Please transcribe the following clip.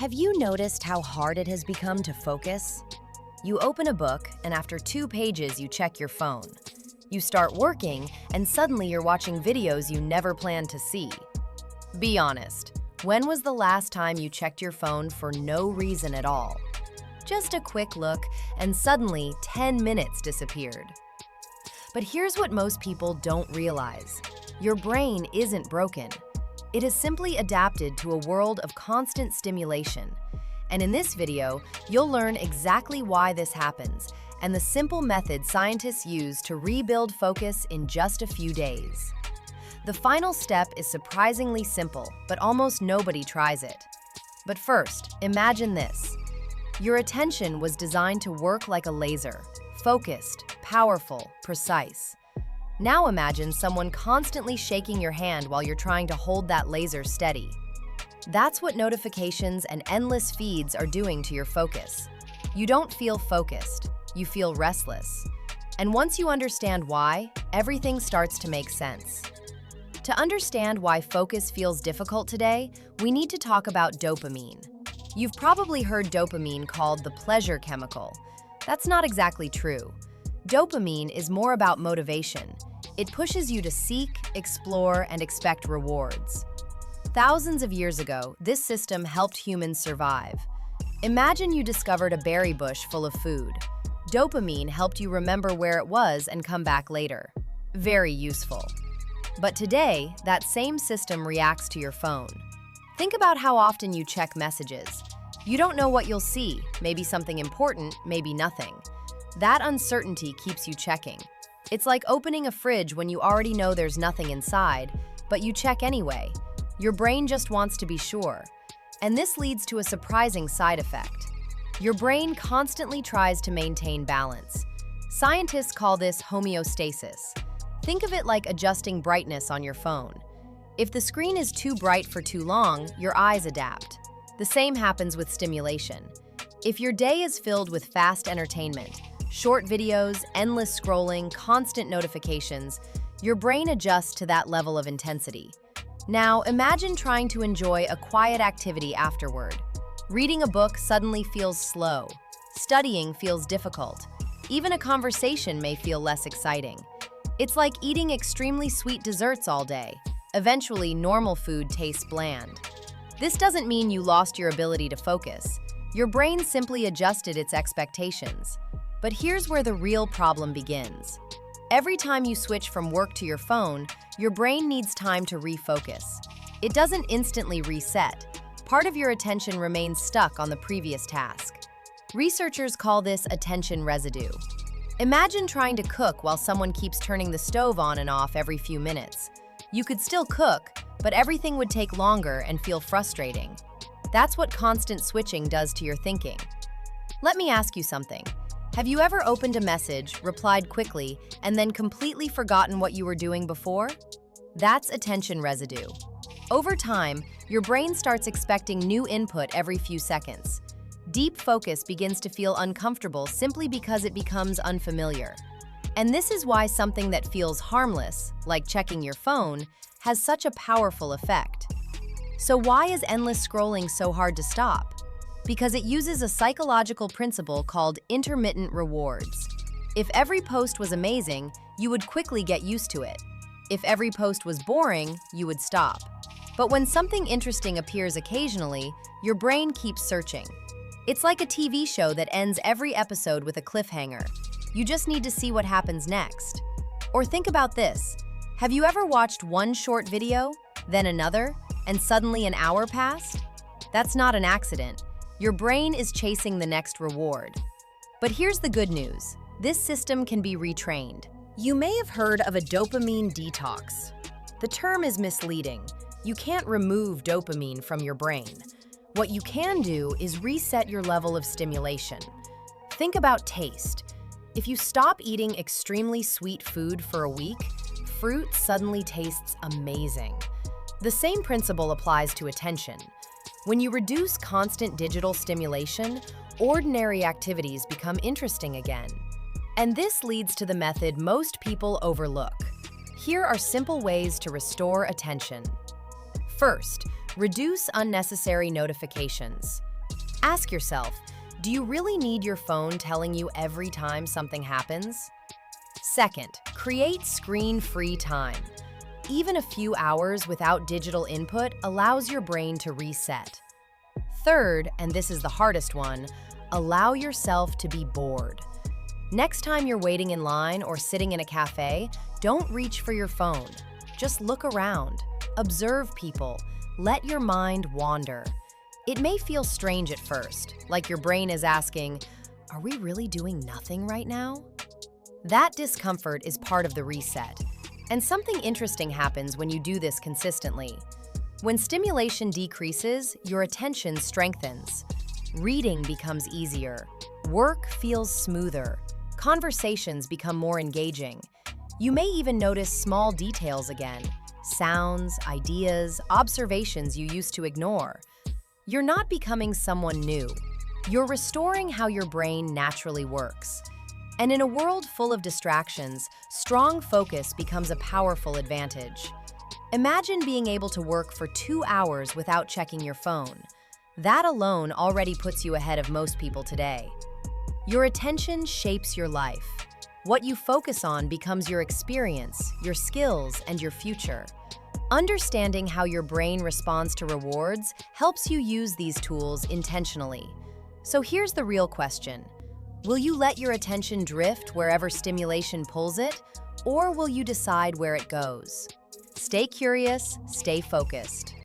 Have you noticed how hard it has become to focus? You open a book, and after 2 pages, you check your phone. You start working, and suddenly you're watching videos you never planned to see. Be honest, when was the last time you checked your phone for no reason at all? Just a quick look, and suddenly 10 minutes disappeared. But here's what most people don't realize. Your brain isn't broken. It has simply adapted to a world of constant stimulation. And in this video, you'll learn exactly why this happens and the simple method scientists use to rebuild focus in just a few days. The final step is surprisingly simple, but almost nobody tries it. But first, imagine this. Your attention was designed to work like a laser, focused, powerful, precise. Now imagine someone constantly shaking your hand while you're trying to hold that laser steady. That's what notifications and endless feeds are doing to your focus. You don't feel focused, you feel restless. And once you understand why, everything starts to make sense. To understand why focus feels difficult today, we need to talk about dopamine. You've probably heard dopamine called the pleasure chemical. That's not exactly true. Dopamine is more about motivation. It pushes you to seek, explore, and expect rewards. Thousands of years ago, this system helped humans survive. Imagine you discovered a berry bush full of food. Dopamine helped you remember where it was and come back later. Very useful. But today, that same system reacts to your phone. Think about how often you check messages. You don't know what you'll see, maybe something important, maybe nothing. That uncertainty keeps you checking. It's like opening a fridge when you already know there's nothing inside, but you check anyway. Your brain just wants to be sure. And this leads to a surprising side effect. Your brain constantly tries to maintain balance. Scientists call this homeostasis. Think of it like adjusting brightness on your phone. If the screen is too bright for too long, your eyes adapt. The same happens with stimulation. If your day is filled with fast entertainment, short videos, endless scrolling, constant notifications, your brain adjusts to that level of intensity. Now, imagine trying to enjoy a quiet activity afterward. Reading a book suddenly feels slow. Studying feels difficult. Even a conversation may feel less exciting. It's like eating extremely sweet desserts all day. Eventually, normal food tastes bland. This doesn't mean you lost your ability to focus. Your brain simply adjusted its expectations. But here's where the real problem begins. Every time you switch from work to your phone, your brain needs time to refocus. It doesn't instantly reset. Part of your attention remains stuck on the previous task. Researchers call this attention residue. Imagine trying to cook while someone keeps turning the stove on and off every few minutes. You could still cook, but everything would take longer and feel frustrating. That's what constant switching does to your thinking. Let me ask you something. Have you ever opened a message, replied quickly, and then completely forgotten what you were doing before? That's attention residue. Over time, your brain starts expecting new input every few seconds. Deep focus begins to feel uncomfortable simply because it becomes unfamiliar. And this is why something that feels harmless, like checking your phone, has such a powerful effect. So why is endless scrolling so hard to stop? Because it uses a psychological principle called intermittent rewards. If every post was amazing, you would quickly get used to it. If every post was boring, you would stop. But when something interesting appears occasionally, your brain keeps searching. It's like a TV show that ends every episode with a cliffhanger. You just need to see what happens next. Or think about this. Have you ever watched one short video, then another, and suddenly an hour passed? That's not an accident. Your brain is chasing the next reward. But here's the good news. This system can be retrained. You may have heard of a dopamine detox. The term is misleading. You can't remove dopamine from your brain. What you can do is reset your level of stimulation. Think about taste. If you stop eating extremely sweet food for a week, fruit suddenly tastes amazing. The same principle applies to attention. When you reduce constant digital stimulation, ordinary activities become interesting again. And this leads to the method most people overlook. Here are simple ways to restore attention. First, reduce unnecessary notifications. Ask yourself, do you really need your phone telling you every time something happens? Second, create screen-free time. Even a few hours without digital input allows your brain to reset. Third, and this is the hardest one, allow yourself to be bored. Next time you're waiting in line or sitting in a cafe, don't reach for your phone. Just look around, observe people, let your mind wander. It may feel strange at first, like your brain is asking, are we really doing nothing right now? That discomfort is part of the reset, and something interesting happens when you do this consistently. When stimulation decreases, your attention strengthens. Reading becomes easier. Work feels smoother. Conversations become more engaging. You may even notice small details again, sounds, ideas, observations you used to ignore. You're not becoming someone new. You're restoring how your brain naturally works. And in a world full of distractions, strong focus becomes a powerful advantage. Imagine being able to work for 2 hours without checking your phone. That alone already puts you ahead of most people today. Your attention shapes your life. What you focus on becomes your experience, your skills, and your future. Understanding how your brain responds to rewards helps you use these tools intentionally. So here's the real question. Will you let your attention drift wherever stimulation pulls it, or will you decide where it goes? Stay curious, stay focused.